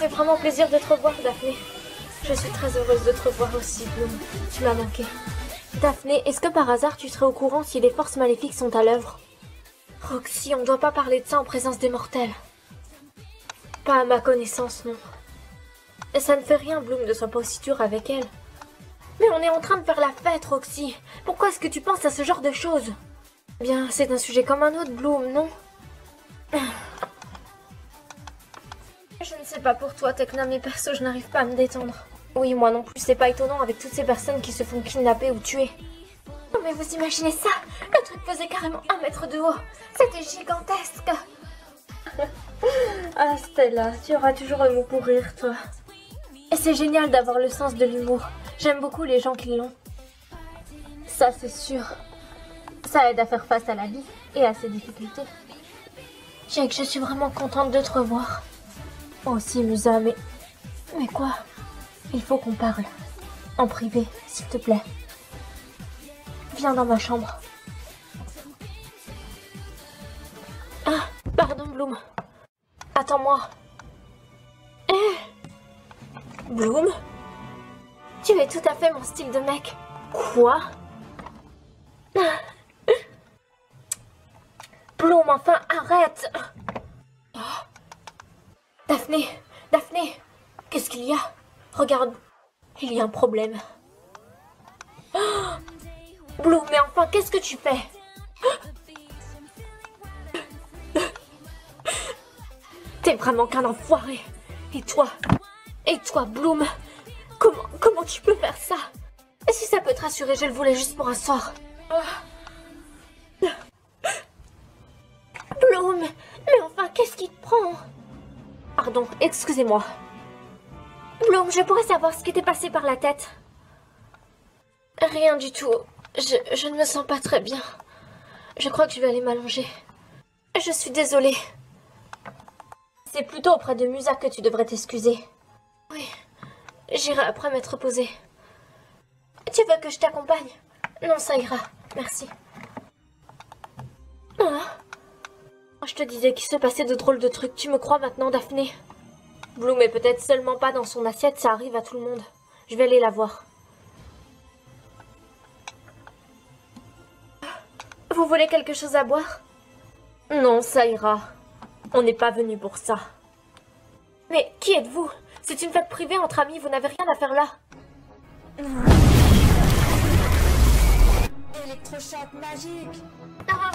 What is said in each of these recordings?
fait vraiment plaisir de te revoir, Daphné. Je suis très heureuse de te revoir aussi, Bloom. Tu m'as manqué. Daphné, est-ce que par hasard tu serais au courant si les forces maléfiques sont à l'œuvre? Roxy, on ne doit pas parler de ça en présence des mortels. Pas à ma connaissance, non. Et ça ne fait rien, Bloom, ne sois pas aussi dur avec elle. Mais on est en train de faire la fête, Roxy. Pourquoi est-ce que tu penses à ce genre de choses? Bien, c'est un sujet comme un autre, Bloom, non? Je ne sais pas pour toi, Tekna, mais perso, je n'arrive pas à me détendre. Oui, moi non plus, c'est pas étonnant avec toutes ces personnes qui se font kidnapper ou tuer. Non mais vous imaginez ça? Le truc faisait carrément 1 mètre de haut. C'était gigantesque. Ah Stella, tu auras toujours le mot pour rire, toi. Et c'est génial d'avoir le sens de l'humour. J'aime beaucoup les gens qui l'ont. Ça, c'est sûr. Ça aide à faire face à la vie et à ses difficultés. Jake, je suis vraiment contente de te revoir. Moi aussi, Musa, mais quoi? Il faut qu'on parle. En privé, s'il te plaît. Viens dans ma chambre. Ah, pardon, Bloom. Attends-moi. Bloom? Tu es tout à fait mon style de mec. Quoi? Bloom, enfin, arrête! Oh. Daphné, Daphné, qu'est-ce qu'il y a? Regarde, il y a un problème. Oh. Bloom, mais enfin, qu'est-ce que tu fais? T'es vraiment qu'un enfoiré. Et toi, Bloom, comment tu peux faire ça? Et si ça peut te rassurer, je le voulais juste pour un soir. Bloom, mais enfin, qu'est-ce qui te prend? Pardon, excusez-moi. Bloom, je pourrais savoir ce qui t'est passé par la tête? Rien du tout. Je ne me sens pas très bien. Je crois que je vais aller m'allonger. Je suis désolée. C'est plutôt auprès de Musa que tu devrais t'excuser. Oui, j'irai après m'être reposée. Tu veux que je t'accompagne? Non, ça ira. Merci. Ah. Je te disais qu'il se passait de drôles de trucs. Tu me crois maintenant, Daphné? Bloom est peut-être seulement pas dans son assiette, ça arrive à tout le monde. Je vais aller la voir. Vous voulez quelque chose à boire? Non, ça ira. On n'est pas venu pour ça. Mais qui êtes-vous? C'est une fête privée entre amis, vous n'avez rien à faire là. Électrochoc magique. Ah.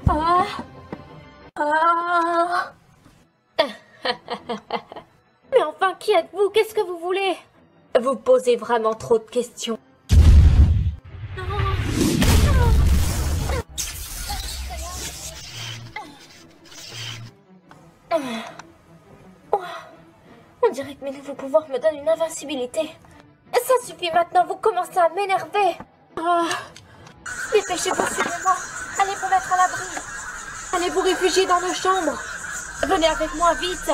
Ah. Ah. Mais enfin, qui êtes-vous? Qu'est-ce que vous voulez? Vous posez vraiment trop de questions. On dirait que mes nouveaux pouvoirs me donnent une invincibilité. Ça suffit maintenant, vous commencez à m'énerver. Dépêchez-vous, suivez-moi. Allez vous mettre à l'abri. Allez vous réfugier dans nos chambres. Venez avec moi, vite.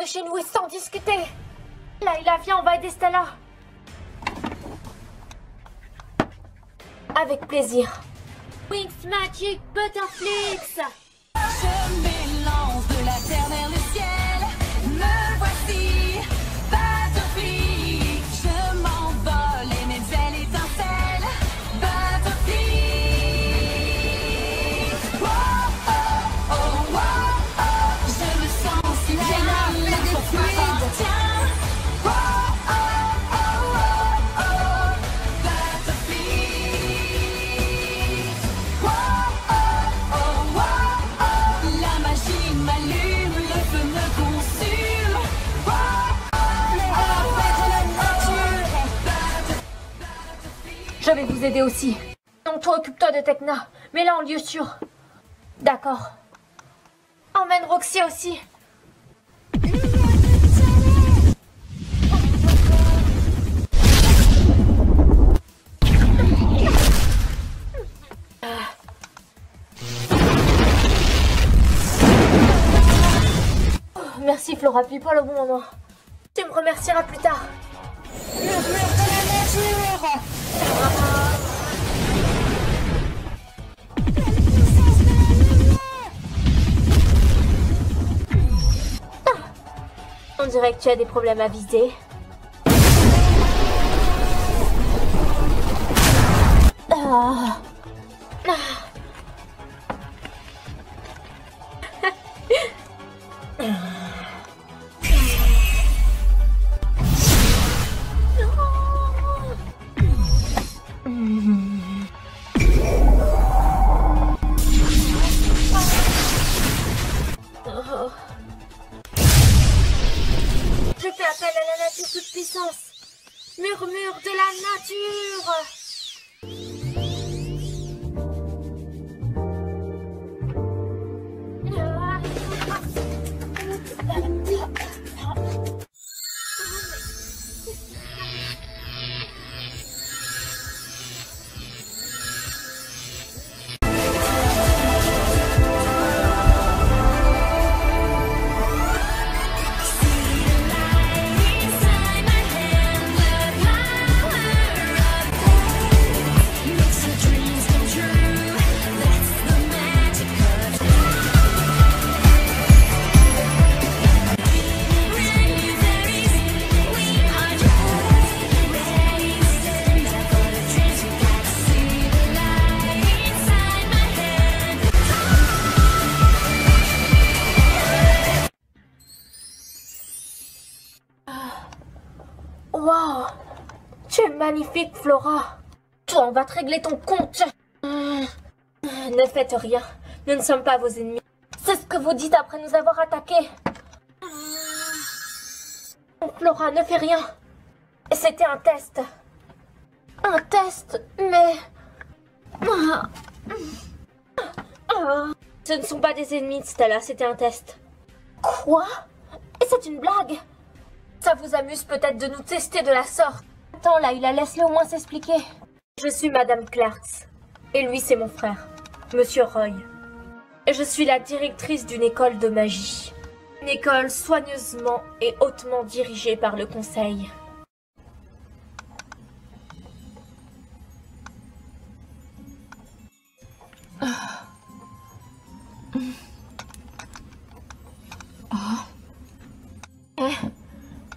Chez nous et sans discuter. Layla, viens, on va aider Stella. Avec plaisir. Wings Magic Butterflix. Je m'élance de la terre vers le ciel. Me voici, Butterflix. Je m'envole et mes ailes étincellent. Butterflix. Oh, oh, oh, oh, oh. Je me sens si bien. Tiens. Oh, oh, oh, oh, oh. Je vais vous aider aussi. Donc toi, occupe-toi de Tekna. Mets-la en lieu sûr. D'accord. Emmène Roxy aussi. Merci Flora, puis pas le bon moment. Tu me remercieras plus tard. Murmure de la nature. On dirait que tu as des problèmes à viser. Ah. Je fais appel à la nature toute puissance. Murmure de la nature. Wow, tu es magnifique, Flora. Toi, on va te régler ton compte. Ne faites rien. Nous ne sommes pas vos ennemis. C'est ce que vous dites après nous avoir attaqués. Flora, ne fais rien. C'était un test. Un test, mais... Ce ne sont pas des ennemis, Stella, c'était un test. Quoi? Et c'est une blague? Ça vous amuse peut-être de nous tester de la sorte. Attends, Layla, laisse-le au moins s'expliquer. Je suis Madame Clarks. Et lui, c'est mon frère, Monsieur Roy. Et je suis la directrice d'une école de magie. Une école soigneusement et hautement dirigée par le conseil.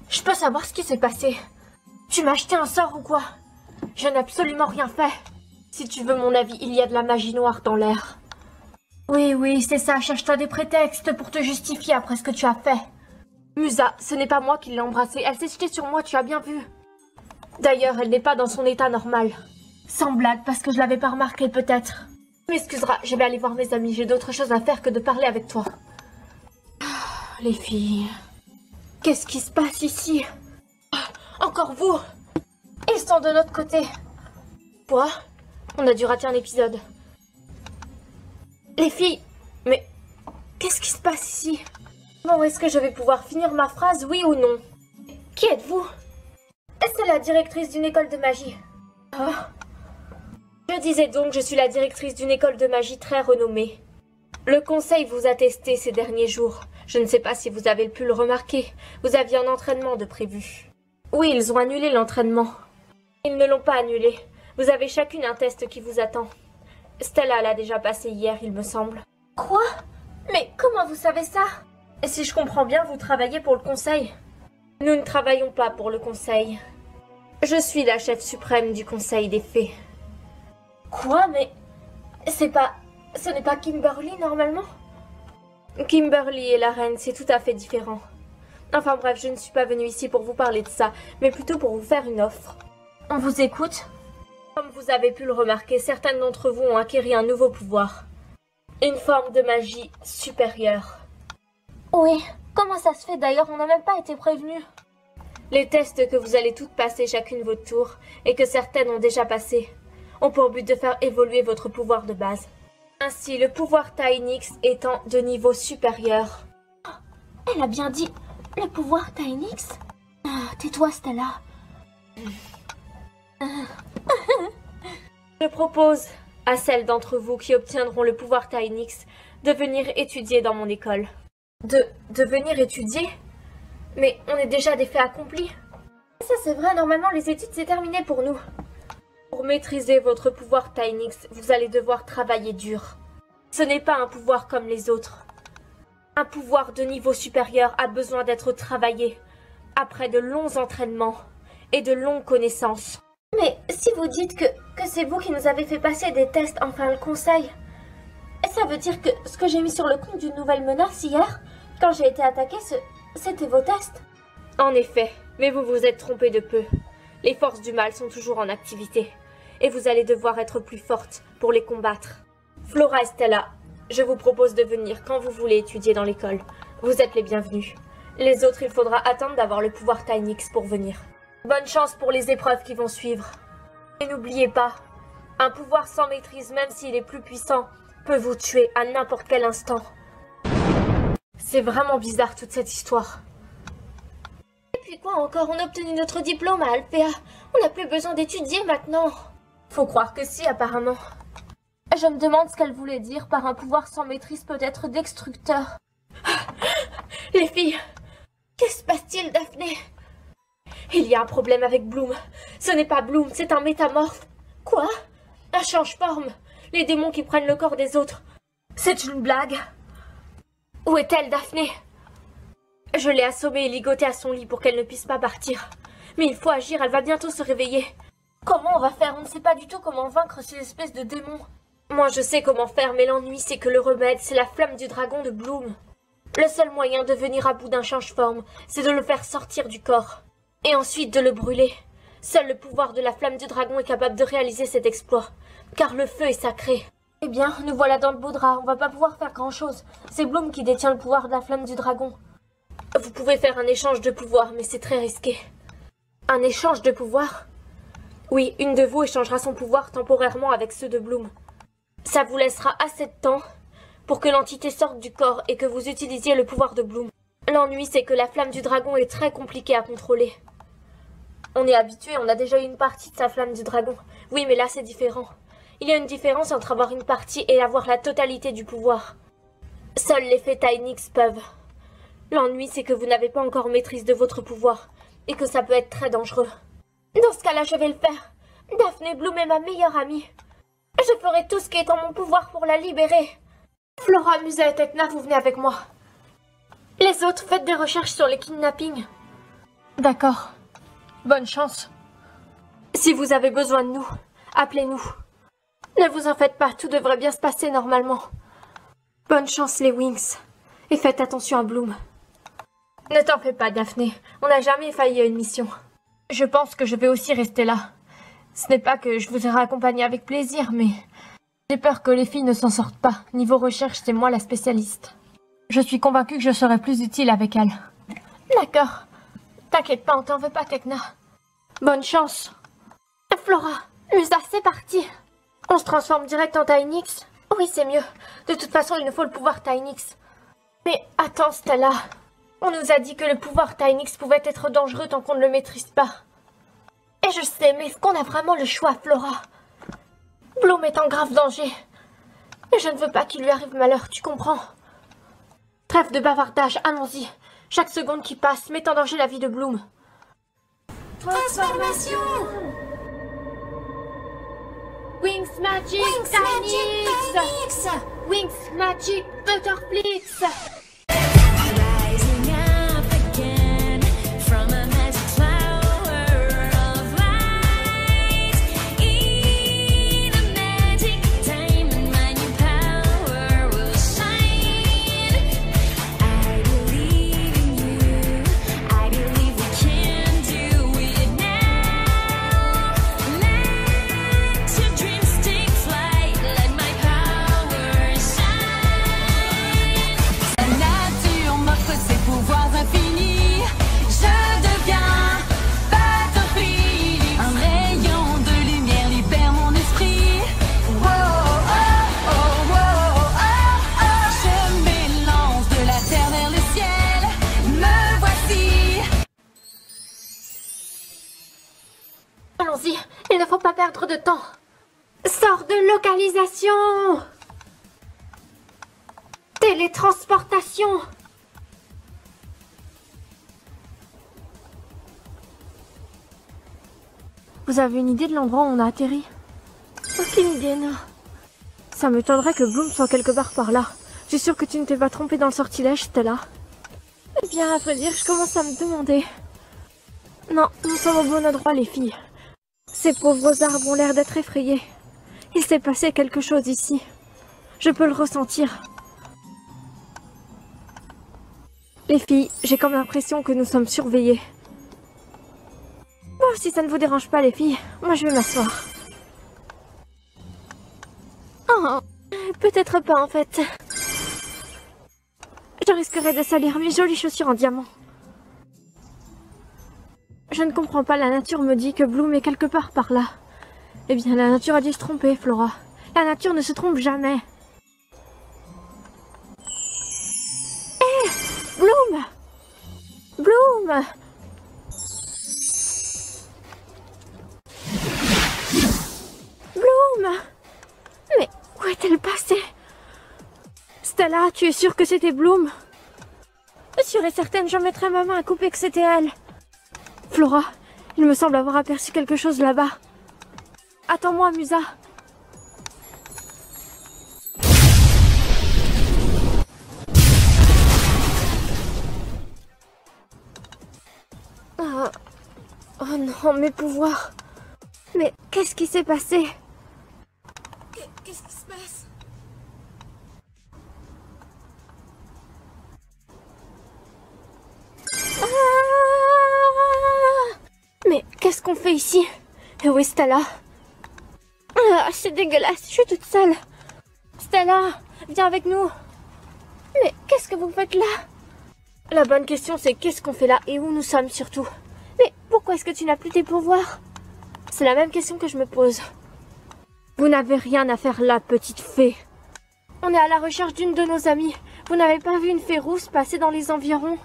Je peux savoir ce qui s'est passé. Tu m'as acheté un sort ou quoi? Je n'ai absolument rien fait. Si tu veux mon avis, il y a de la magie noire dans l'air. Oui, c'est ça. Cherche-toi des prétextes pour te justifier après ce que tu as fait. Musa, ce n'est pas moi qui l'ai embrassée. Elle s'est jetée sur moi, tu as bien vu. D'ailleurs, elle n'est pas dans son état normal. Sans blague, parce que je l'avais pas remarqué peut-être. Tu m'excuseras, je vais aller voir mes amis. J'ai d'autres choses à faire que de parler avec toi. Les filles... Qu'est-ce qui se passe ici? Encore vous? Ils sont de notre côté. Quoi? On a dû rater un épisode. Les filles, mais qu'est-ce qui se passe ici? Bon, est-ce que je vais pouvoir finir ma phrase, oui ou non? Qui êtes-vous? C'est la directrice d'une école de magie. Ah. Je disais donc, je suis la directrice d'une école de magie très renommée. Le conseil vous a testé ces derniers jours. Je ne sais pas si vous avez pu le remarquer. Vous aviez un entraînement de prévu. Oui, ils ont annulé l'entraînement. Ils ne l'ont pas annulé. Vous avez chacune un test qui vous attend. Stella l'a déjà passé hier, il me semble. Quoi? Mais comment vous savez ça? Et si je comprends bien, vous travaillez pour le conseil? Nous ne travaillons pas pour le conseil. Je suis la chef suprême du conseil des fées. Quoi? Mais... Ce n'est pas Kimberly, normalement? Kimberly et la reine, c'est tout à fait différent. Enfin bref, je ne suis pas venue ici pour vous parler de ça, mais plutôt pour vous faire une offre. On vous écoute? Comme vous avez pu le remarquer, certaines d'entre vous ont acquis un nouveau pouvoir. Une forme de magie supérieure. Oui, comment ça se fait d'ailleurs? On n'a même pas été prévenus. Les tests que vous allez toutes passer chacune votre tour, et que certaines ont déjà passé, ont pour but de faire évoluer votre pouvoir de base. Ainsi, le pouvoir Tynix étant de niveau supérieur. Elle a bien dit le pouvoir Tynix. Tais-toi, Stella. Je propose à celles d'entre vous qui obtiendront le pouvoir Tynix de venir étudier dans mon école. De venir étudier? Mais on est déjà des faits accomplis. Ça c'est vrai, normalement les études c'est terminé pour nous. Pour maîtriser votre pouvoir Tynix, vous allez devoir travailler dur. Ce n'est pas un pouvoir comme les autres. Un pouvoir de niveau supérieur a besoin d'être travaillé après de longs entraînements et de longues connaissances. Mais si vous dites que c'est vous qui nous avez fait passer des tests, enfin le conseil, ça veut dire que ce que j'ai mis sur le compte d'une nouvelle menace hier, quand j'ai été attaquée, c'était vos tests? En effet, mais vous vous êtes trompé de peu. Les forces du mal sont toujours en activité, et vous allez devoir être plus forte pour les combattre. Flora et Stella, je vous propose de venir quand vous voulez étudier dans l'école. Vous êtes les bienvenus. Les autres, il faudra attendre d'avoir le pouvoir Tynix pour venir. Bonne chance pour les épreuves qui vont suivre. Et n'oubliez pas, un pouvoir sans maîtrise, même s'il est plus puissant, peut vous tuer à n'importe quel instant. C'est vraiment bizarre toute cette histoire. Et puis quoi encore, on a obtenu notre diplôme à Alphéa. On n'a plus besoin d'étudier maintenant. Faut croire que si, apparemment. Je me demande ce qu'elle voulait dire par un pouvoir sans maîtrise peut-être destructeur. Les filles, que se passe-t-il, Daphné? Il y a un problème avec Bloom. Ce n'est pas Bloom, c'est un métamorphe. Quoi? Un change-forme. Les démons qui prennent le corps des autres. C'est une blague. Où est-elle, Daphné? Je l'ai assommée et ligotée à son lit pour qu'elle ne puisse pas partir. Mais il faut agir, elle va bientôt se réveiller. Comment on va faire? On ne sait pas du tout comment vaincre ces espèces de démons. Moi je sais comment faire, mais l'ennui c'est que le remède, c'est la flamme du dragon de Bloom. Le seul moyen de venir à bout d'un change-forme, c'est de le faire sortir du corps. Et ensuite de le brûler. Seul le pouvoir de la flamme du dragon est capable de réaliser cet exploit. Car le feu est sacré. Eh bien, nous voilà dans le beau drap, on va pas pouvoir faire grand-chose. C'est Bloom qui détient le pouvoir de la flamme du dragon. Vous pouvez faire un échange de pouvoir, mais c'est très risqué. Un échange de pouvoir? Oui, une de vous échangera son pouvoir temporairement avec ceux de Bloom. Ça vous laissera assez de temps pour que l'entité sorte du corps et que vous utilisiez le pouvoir de Bloom. L'ennui, c'est que la flamme du dragon est très compliquée à contrôler. On est habitué, on a déjà eu une partie de sa flamme du dragon. Oui, mais là, c'est différent. Il y a une différence entre avoir une partie et avoir la totalité du pouvoir. Seuls les faits Tynix peuvent. L'ennui, c'est que vous n'avez pas encore maîtrise de votre pouvoir et que ça peut être très dangereux. Dans ce cas-là, je vais le faire. Daphné Bloom est ma meilleure amie. Je ferai tout ce qui est en mon pouvoir pour la libérer. Flora, Musa et Tekna, vous venez avec moi. Les autres, faites des recherches sur les kidnappings. D'accord. Bonne chance. Si vous avez besoin de nous, appelez-nous. Ne vous en faites pas, tout devrait bien se passer normalement. Bonne chance les Wings. Et faites attention à Bloom. Ne t'en fais pas, Daphné. On n'a jamais failli à une mission. Je pense que je vais aussi rester là. Ce n'est pas que je vous aurais accompagné avec plaisir, mais j'ai peur que les filles ne s'en sortent pas. Niveau recherche, c'est moi la spécialiste. Je suis convaincue que je serai plus utile avec elle. D'accord. T'inquiète pas, on t'en veut pas, Tekna. Bonne chance. Flora, Musa, c'est parti. On se transforme direct en Tynix? Oui, c'est mieux. De toute façon, il nous faut le pouvoir Tynix. Mais attends, Stella. On nous a dit que le pouvoir Tynix pouvait être dangereux tant qu'on ne le maîtrise pas. Et je sais, mais est-ce qu'on a vraiment le choix, Flora? Bloom est en grave danger. Et je ne veux pas qu'il lui arrive malheur, tu comprends? Trêve de bavardage, allons-y. Chaque seconde qui passe met en danger la vie de Bloom. Transformation! Wings Magic Wings Tynix! Magic Tynix! Wings Magic Butterflix! Rising up again from a magic flower of light. In a magic diamond, my new power will shine. I believe in you. I believe we can do it now. Let your dreams take flight. Let my power shine. And perdre de temps. Sors de localisation. Télétransportation. Vous avez une idée de l'endroit où on a atterri? Aucune idée, non. Ça m'étonnerait que Bloom soit quelque part par là. Je suis sûre que tu ne t'es pas trompée dans le sortilège, Stella. Eh bien, à vrai dire, je commence à me demander. Non, nous sommes au bon endroit, les filles. Ces pauvres arbres ont l'air d'être effrayés. Il s'est passé quelque chose ici. Je peux le ressentir. Les filles, j'ai comme l'impression que nous sommes surveillées. Bon, si ça ne vous dérange pas, les filles, moi je vais m'asseoir. Oh, peut-être pas en fait. Je risquerais de salir mes jolies chaussures en diamant. Je ne comprends pas, la nature me dit que Bloom est quelque part par là. Eh bien, la nature a dû se tromper, Flora. La nature ne se trompe jamais. Hé, Bloom! Bloom! Bloom! Mais où est-elle passée? Stella, tu es sûre que c'était Bloom? Sûre et certaine, je mettrai ma main à couper que c'était elle. Flora, il me semble avoir aperçu quelque chose là-bas. Attends-moi, Musa. Oh non, mes pouvoirs. Mais qu'est-ce qui s'est passé? Qu'est-ce qui se passe? Mais qu'est-ce qu'on fait ici? Et où est Stella? Ah, c'est dégueulasse, je suis toute seule. Stella, viens avec nous. Mais qu'est-ce que vous faites là? La bonne question, c'est qu'est-ce qu'on fait là et où nous sommes surtout. Mais pourquoi est-ce que tu n'as plus tes pouvoirs? C'est la même question que je me pose. Vous n'avez rien à faire là, petite fée. On est à la recherche d'une de nos amies. Vous n'avez pas vu une fée rousse passer dans les environs?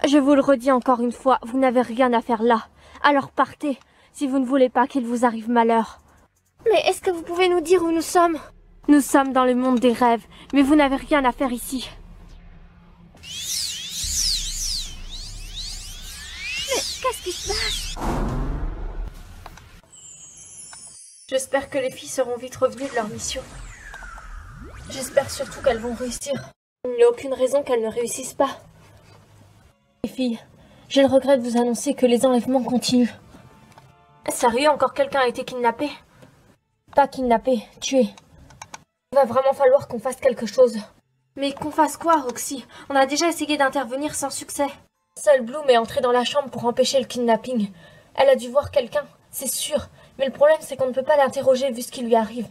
Je vous le redis encore une fois, vous n'avez rien à faire là. Alors partez, si vous ne voulez pas qu'il vous arrive malheur. Mais est-ce que vous pouvez nous dire où nous sommes? Nous sommes dans le monde des rêves, mais vous n'avez rien à faire ici. Mais qu'est-ce qui se passe? J'espère que les filles seront vite revenues de leur mission. J'espère surtout qu'elles vont réussir. Il n'y a aucune raison qu'elles ne réussissent pas. Les filles, j'ai le regret de vous annoncer que les enlèvements continuent. Sérieux, encore quelqu'un a été kidnappé? Pas kidnappé, tué. Il va vraiment falloir qu'on fasse quelque chose. Mais qu'on fasse quoi, Roxy? On a déjà essayé d'intervenir sans succès. Seule Bloom est entrée dans la chambre pour empêcher le kidnapping. Elle a dû voir quelqu'un, c'est sûr. Mais le problème, c'est qu'on ne peut pas l'interroger vu ce qui lui arrive.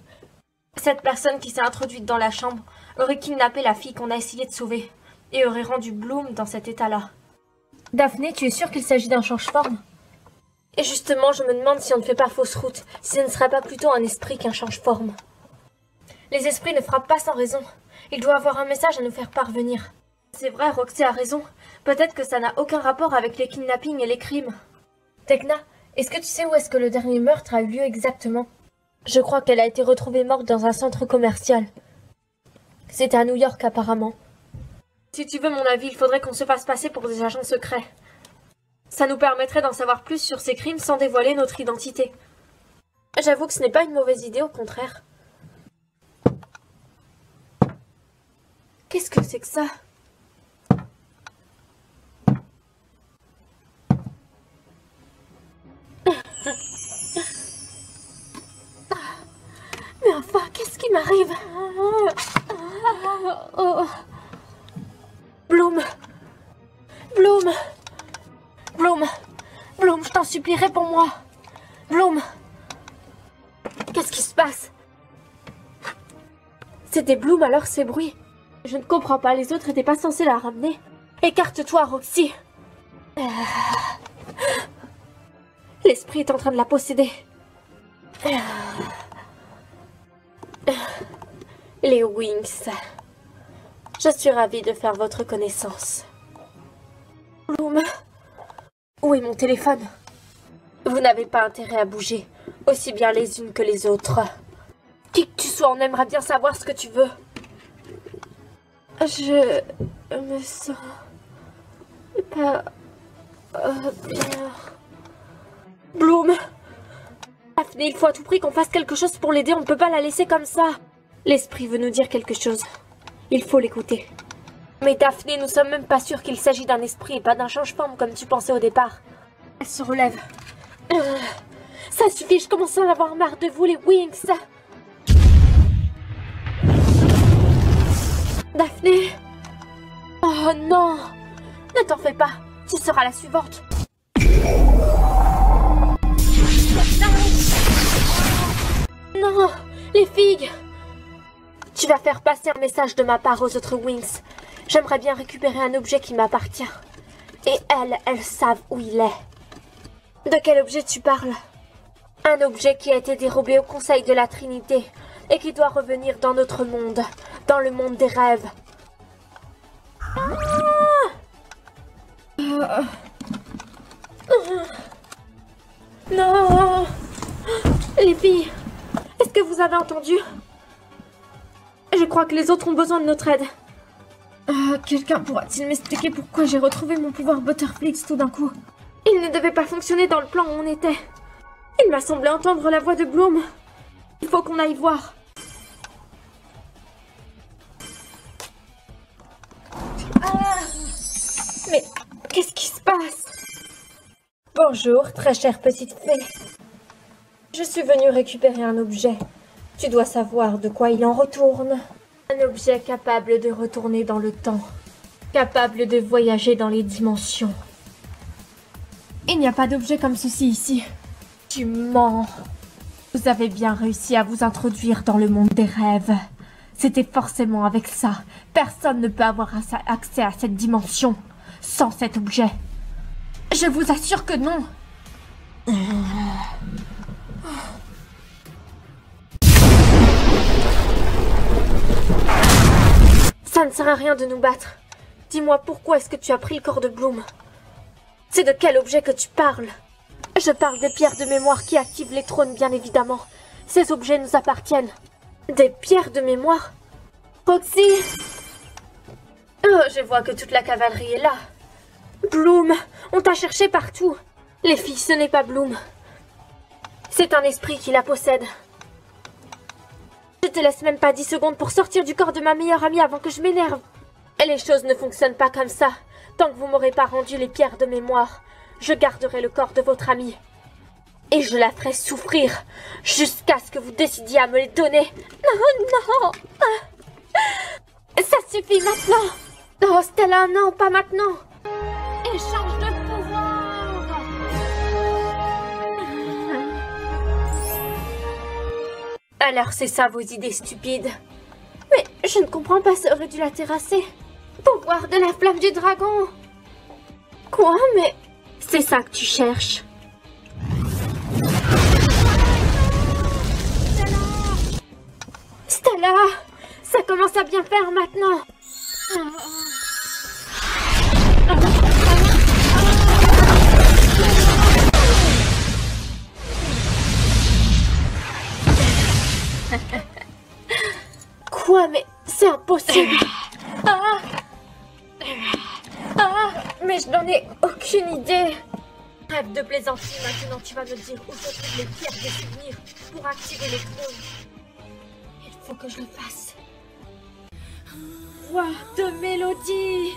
Cette personne qui s'est introduite dans la chambre aurait kidnappé la fille qu'on a essayé de sauver et aurait rendu Bloom dans cet état-là. Daphné, tu es sûre qu'il s'agit d'un change-forme? Et justement, je me demande si on ne fait pas fausse route, si ce ne serait pas plutôt un esprit qu'un change-forme. Les esprits ne frappent pas sans raison. Il doit avoir un message à nous faire parvenir. C'est vrai, Roxy a raison. Peut-être que ça n'a aucun rapport avec les kidnappings et les crimes. Tekna, est-ce que tu sais où est-ce que le dernier meurtre a eu lieu exactement? Je crois qu'elle a été retrouvée morte dans un centre commercial. C'était à New York apparemment. Si tu veux mon avis, il faudrait qu'on se fasse passer pour des agents secrets. Ça nous permettrait d'en savoir plus sur ces crimes sans dévoiler notre identité. J'avoue que ce n'est pas une mauvaise idée, au contraire. Qu'est-ce que c'est que ça? Mais enfin, qu'est-ce qui m'arrive? Oh. Bloom. Bloom. Bloom. Bloom, je t'en supplie, réponds-moi. Bloom. Qu'est-ce qui se passe? C'était Bloom alors ces bruits. Je ne comprends pas, les autres n'étaient pas censés la ramener. Écarte-toi, Roxy. L'esprit est en train de la posséder. Les Wings. Je suis ravie de faire votre connaissance. Bloom. Où est mon téléphone? Vous n'avez pas intérêt à bouger. aussi bien les unes que les autres. Qui que tu sois, on aimerait bien savoir ce que tu veux. Je me sens pas bien. Bloom, Daphné, il faut à tout prix qu'on fasse quelque chose pour l'aider, on ne peut pas la laisser comme ça. L'esprit veut nous dire quelque chose. Il faut l'écouter. Mais Daphné, nous sommes même pas sûrs qu'il s'agit d'un esprit et pas d'un change-forme comme tu pensais au départ. Elle se relève. Ça suffit, je commence à en avoir marre de vous, les Winx. Daphné. Oh non. Ne t'en fais pas. Tu seras la suivante. Non, les figues. Tu vas faire passer un message de ma part aux autres Winx. J'aimerais bien récupérer un objet qui m'appartient. Et elles savent où il est. De quel objet tu parles? Un objet qui a été dérobé au Conseil de la Trinité et qui doit revenir dans notre monde, dans le monde des rêves. Non! Les filles, est-ce que vous avez entendu? Je crois que les autres ont besoin de notre aide. Quelqu'un pourra-t-il m'expliquer pourquoi j'ai retrouvé mon pouvoir Butterflix tout d'un coup? Il ne devait pas fonctionner dans le plan où on était. Il m'a semblé entendre la voix de Bloom. Il faut qu'on aille voir. Mais qu'est-ce qui se passe? Bonjour, très chère petite fée. Je suis venue récupérer un objet. Tu dois savoir de quoi il en retourne. Un objet capable de retourner dans le temps. Capable de voyager dans les dimensions. Il n'y a pas d'objet comme ceci ici. Tu mens. Vous avez bien réussi à vous introduire dans le monde des rêves. C'était forcément avec ça. Personne ne peut avoir accès à cette dimension sans cet objet. Je vous assure que non. Ça ne sert à rien de nous battre. Dis-moi pourquoi est-ce que tu as pris le corps de Bloom? C'est de quel objet que tu parles? Je parle des pierres de mémoire qui activent les trônes, bien évidemment. Ces objets nous appartiennent. Des pierres de mémoire? Roxy? Oh, je vois que toute la cavalerie est là. Bloom, on t'a cherché partout. Les filles, ce n'est pas Bloom. C'est un esprit qui la possède. Je te laisse même pas 10 secondes pour sortir du corps de ma meilleure amie avant que je m'énerve. Et les choses ne fonctionnent pas comme ça. Tant que vous m'aurez pas rendu les pierres de mémoire, je garderai le corps de votre amie. Et je la ferai souffrir jusqu'à ce que vous décidiez à me les donner. Non, non. Ça suffit maintenant. Oh, Stella, non, pas maintenant. Échange de pouvoir. Alors c'est ça vos idées stupides. Mais je ne comprends pas, ça aurait dû la terrasser. Pouvoir de la flamme du dragon. Quoi? Mais c'est ça que tu cherches. Stella, ça commence à bien faire maintenant. Quoi? Mais c'est impossible. Mais je n'en ai aucune idée. Rêve de plaisanterie, maintenant tu vas me dire où se trouvent les pierres des souvenirs pour activer les trônes. Il faut que je le fasse. Voix de mélodie.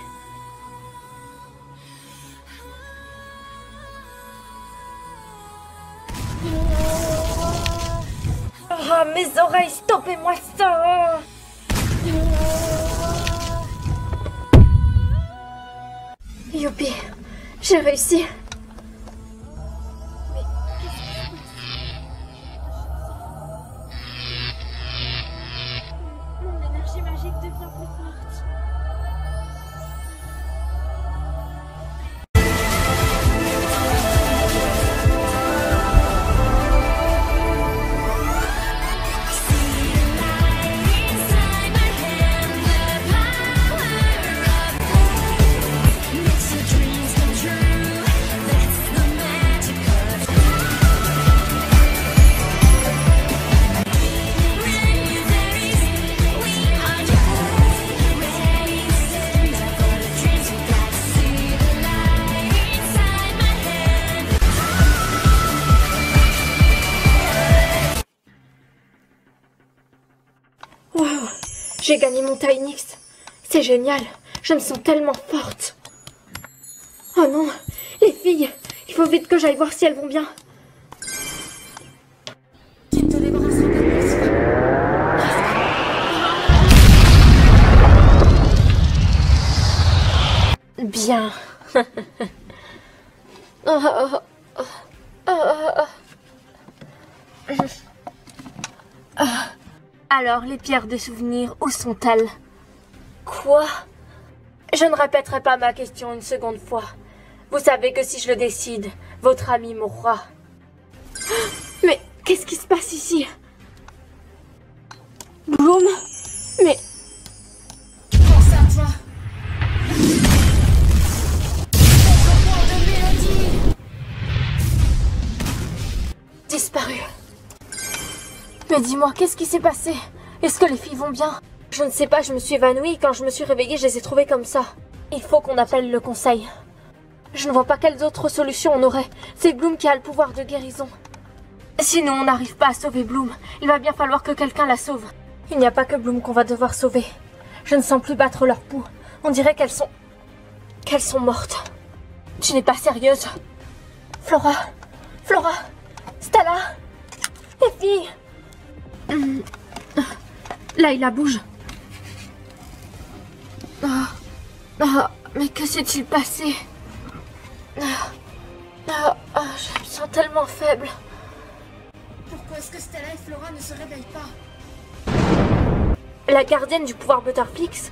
Oh, mes oreilles, stoppez-moi ça. Youpi, j'ai réussi. Mais qu'est-ce qui se passe? Mon énergie magique devient plus forte. Makes your dreams come true. J'ai gagné mon Tynix. C'est génial. Je me sens tellement forte. Oh non, les filles, il faut vite que j'aille voir si elles vont bien. Tu ne te débarrasseras pas de moi. Bien. Alors, les pierres de souvenir, où sont-elles? Quoi? Je ne répéterai pas ma question une seconde fois. Vous savez que si je le décide, votre ami mourra. Mais qu'est-ce qui se passe ici? Bloom? Mais... Pense à toi. Record de mélodie. Disparu. Mais dis-moi, qu'est-ce qui s'est passé? Est-ce que les filles vont bien? Je ne sais pas, je me suis évanouie et quand je me suis réveillée, je les ai trouvées comme ça. Il faut qu'on appelle le conseil. Je ne vois pas quelles autres solutions on aurait. C'est Bloom qui a le pouvoir de guérison. Sinon, on n'arrive pas à sauver Bloom. Il va bien falloir que quelqu'un la sauve. Il n'y a pas que Bloom qu'on va devoir sauver. Je ne sens plus battre leur pouls. On dirait qu'elles sont mortes. Tu n'es pas sérieuse? Flora, Stella, les filles. Layla bouge. Mais que s'est-il passé? Je me sens tellement faible. Pourquoi est-ce que Stella et Flora ne se réveillent pas? La gardienne du pouvoir Butterflix?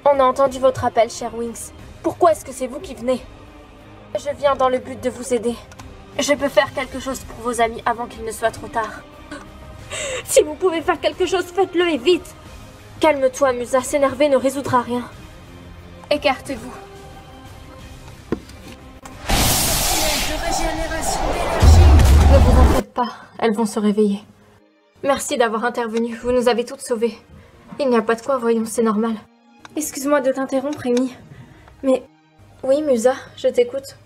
On a entendu votre appel, cher Wings. Pourquoi est-ce que c'est vous qui venez? Je viens dans le but de vous aider. Je peux faire quelque chose pour vos amis avant qu'il ne soit trop tard. Si vous pouvez faire quelque chose, faites-le et vite. Calme-toi, Musa, s'énerver ne résoudra rien. Écartez-vous. De régénération d'énergie. Ne vous en faites pas, elles vont se réveiller. Merci d'avoir intervenu, vous nous avez toutes sauvées. Il n'y a pas de quoi, voyons, c'est normal. Excuse-moi de t'interrompre, Amy. Mais... Oui, Musa, je t'écoute.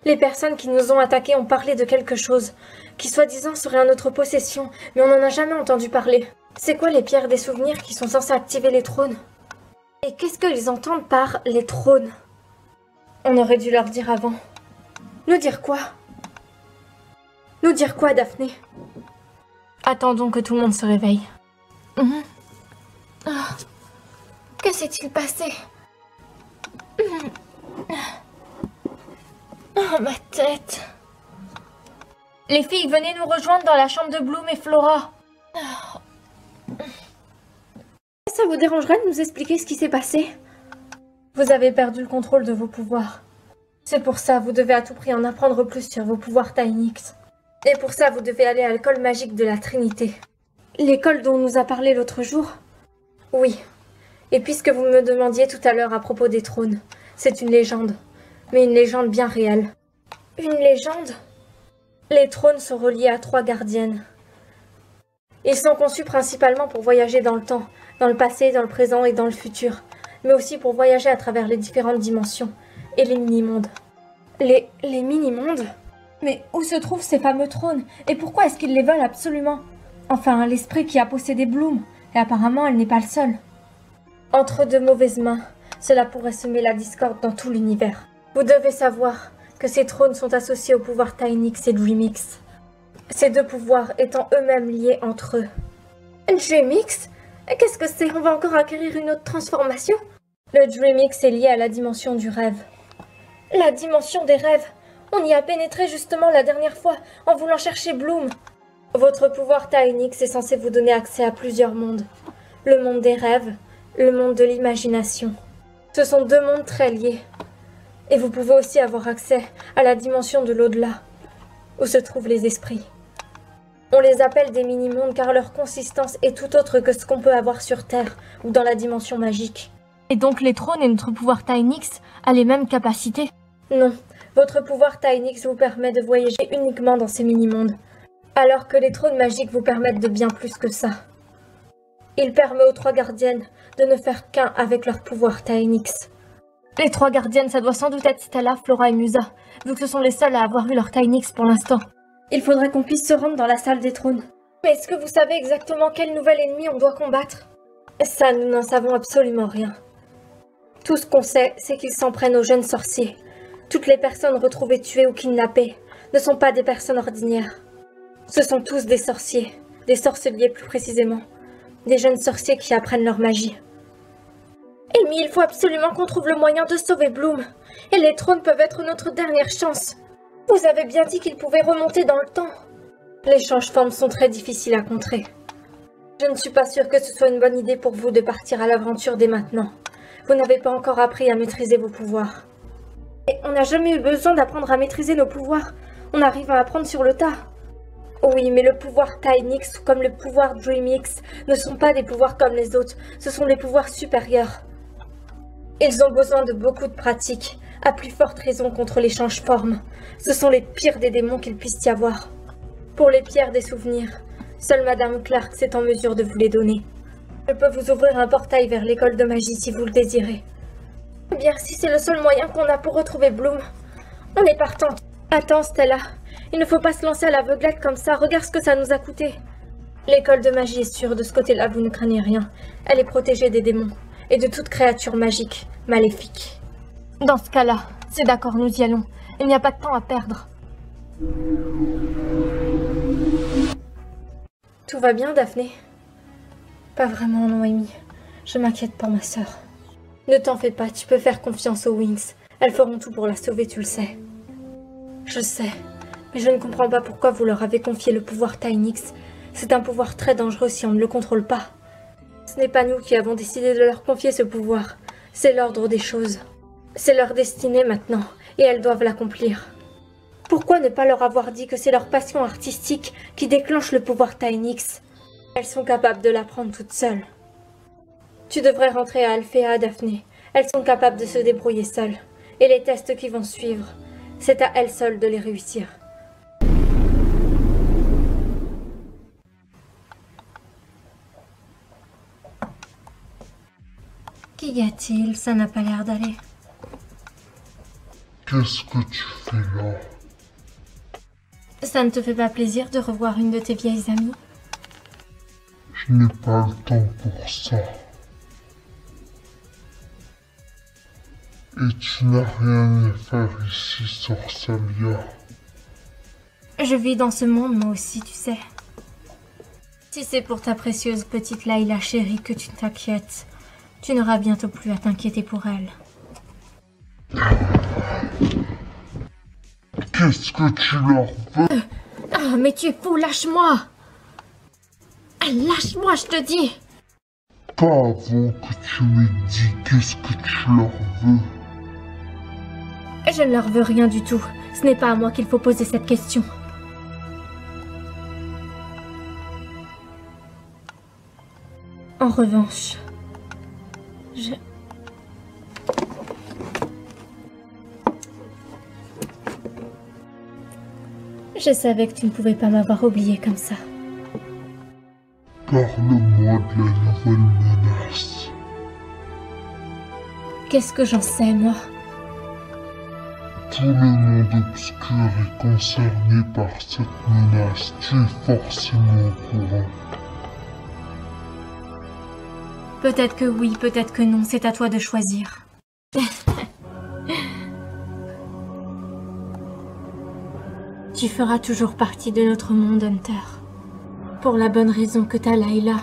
Les personnes qui nous ont attaqués ont parlé de quelque chose, qui soi-disant serait en notre possession, mais on n'en a jamais entendu parler. C'est quoi les pierres des souvenirs qui sont censées activer les trônes? Et qu'est-ce qu'ils entendent par les trônes? On aurait dû leur dire avant. Nous dire quoi? Nous dire quoi, Daphné? Attendons que tout le monde se réveille. Que s'est-il passé? Oh, ma tête. Les filles, venez nous rejoindre dans la chambre de Bloom et Flora. Ça vous dérangerait de nous expliquer ce qui s'est passé? Vous avez perdu le contrôle de vos pouvoirs. C'est pour ça, vous devez à tout prix en apprendre plus sur vos pouvoirs Tynix. Et pour ça, vous devez aller à l'école magique de la Trinité. L'école dont on nous a parlé l'autre jour? Oui. Et puisque vous me demandiez tout à l'heure à propos des trônes, c'est une légende. Mais une légende bien réelle. Une légende? Les trônes sont reliés à 3 gardiennes. Ils sont conçus principalement pour voyager dans le temps, dans le passé, dans le présent et dans le futur, mais aussi pour voyager à travers les différentes dimensions et les mini-mondes. Les mini-mondes? Mais où se trouvent ces fameux trônes? Et pourquoi est-ce qu'ils les veulent absolument? Enfin, l'esprit qui a possédé Bloom, et apparemment elle n'est pas le seul. Entre de mauvaises mains, cela pourrait semer la discorde dans tout l'univers. Vous devez savoir que ces trônes sont associés au pouvoir Tynix et Dreamix. Ces deux pouvoirs étant eux-mêmes liés entre eux. Dreamix? Qu'est-ce que c'est? On va encore acquérir une autre transformation? Le Dreamix est lié à la dimension du rêve. La dimension des rêves? On y a pénétré justement la dernière fois, en voulant chercher Bloom. Votre pouvoir Tynix est censé vous donner accès à plusieurs mondes. Le monde des rêves, le monde de l'imagination. Ce sont 2 mondes très liés. Et vous pouvez aussi avoir accès à la dimension de l'au-delà, où se trouvent les esprits. On les appelle des mini-mondes car leur consistance est tout autre que ce qu'on peut avoir sur Terre ou dans la dimension magique. Et donc les trônes et notre pouvoir Tynix a les mêmes capacités? Non, votre pouvoir Tynix vous permet de voyager uniquement dans ces mini-mondes, alors que les trônes magiques vous permettent de bien plus que ça. Il permet aux 3 gardiennes de ne faire qu'un avec leur pouvoir Tynix. Les 3 gardiennes, ça doit sans doute être Stella, Flora et Musa, vu que ce sont les seules à avoir eu leur Tynix pour l'instant. Il faudrait qu'on puisse se rendre dans la salle des trônes. Mais est-ce que vous savez exactement quel nouvel ennemi on doit combattre? Ça, nous n'en savons absolument rien. Tout ce qu'on sait, c'est qu'ils s'en prennent aux jeunes sorciers. Toutes les personnes retrouvées tuées ou kidnappées ne sont pas des personnes ordinaires. Ce sont tous des sorciers, des sorceliers plus précisément. Des jeunes sorciers qui apprennent leur magie. Amy, il faut absolument qu'on trouve le moyen de sauver Bloom. Et les trônes peuvent être notre dernière chance. Vous avez bien dit qu'ils pouvaient remonter dans le temps. Les change-formes sont très difficiles à contrer. Je ne suis pas sûre que ce soit une bonne idée pour vous de partir à l'aventure dès maintenant. Vous n'avez pas encore appris à maîtriser vos pouvoirs. Et on n'a jamais eu besoin d'apprendre à maîtriser nos pouvoirs. On arrive à apprendre sur le tas. Oui, mais le pouvoir Tynix, comme le pouvoir DreamX, ne sont pas des pouvoirs comme les autres. Ce sont des pouvoirs supérieurs. Ils ont besoin de beaucoup de pratique, à plus forte raison contre les change-formes. Ce sont les pires des démons qu'il puisse y avoir. Pour les pierres des souvenirs, seule Madame Clark est en mesure de vous les donner. Je peux vous ouvrir un portail vers l'école de magie si vous le désirez. Eh bien, si c'est le seul moyen qu'on a pour retrouver Bloom, on est partant. Attends, Stella, il ne faut pas se lancer à l'aveuglette comme ça, regarde ce que ça nous a coûté. L'école de magie est sûre, de ce côté-là, vous ne craignez rien. Elle est protégée des démons et de toute créature magique, maléfique. Dans ce cas-là, c'est d'accord, nous y allons. Il n'y a pas de temps à perdre. Tout va bien, Daphné? Pas vraiment, non, Amy. Je m'inquiète pour ma sœur. Ne t'en fais pas, tu peux faire confiance aux Wings. Elles feront tout pour la sauver, tu le sais. Je sais, mais je ne comprends pas pourquoi vous leur avez confié le pouvoir Tynix. C'est un pouvoir très dangereux si on ne le contrôle pas. Ce n'est pas nous qui avons décidé de leur confier ce pouvoir. C'est l'ordre des choses. C'est leur destinée maintenant, et elles doivent l'accomplir. Pourquoi ne pas leur avoir dit que c'est leur passion artistique qui déclenche le pouvoir Tynix? Elles sont capables de l'apprendre toutes seules. Tu devrais rentrer à Alphéa, Daphné. Elles sont capables de se débrouiller seules. Et les tests qui vont suivre, c'est à elles seules de les réussir. Qu'y a-t-il? Ça n'a pas l'air d'aller. Qu'est-ce que tu fais là? Ça ne te fait pas plaisir de revoir une de tes vieilles amies? Je n'ai pas le temps pour ça. Et tu n'as rien à faire ici, Sorcelia. Je vis dans ce monde, moi aussi, tu sais. Si c'est pour ta précieuse petite Layla chérie que tu t'inquiètes, tu n'auras bientôt plus à t'inquiéter pour elle. Qu'est-ce que tu leur veux? Oh, mais tu es fou, lâche-moi! Lâche-moi, je te dis! Pas avant que tu m'aies dit qu'est-ce que tu leur veux. Je ne leur veux rien du tout. Ce n'est pas à moi qu'il faut poser cette question. En revanche, Je savais que tu ne pouvais pas m'avoir oublié comme ça. Parle-moi de la nouvelle menace. Qu'est-ce que j'en sais, moi? Tout le monde obscur est concerné par cette menace. Tu es forcément au courant. Peut-être que oui, peut-être que non. C'est à toi de choisir. Tu feras toujours partie de notre monde, Hunter. Pour la bonne raison que ta Layla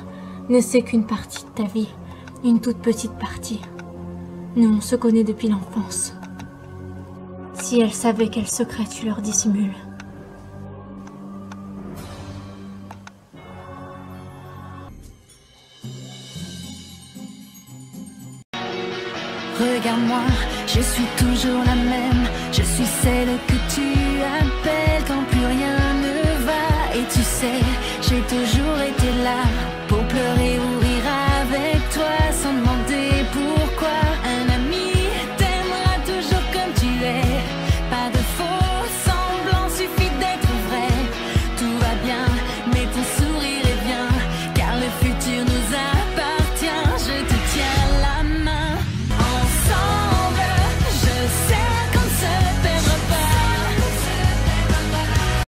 ne sait qu'une partie de ta vie. Une toute petite partie. Nous, on se connaît depuis l'enfance. Si elle savait quel secret tu leur dissimules. Regarde-moi, je suis toujours la même. Je suis celle que tu appelles quand plus rien ne va. Et tu sais, j'ai toujours été là pour pleurer ou rire avec toi sans demander pourquoi. Un ami t'aimera toujours comme tu es. Pas de faux.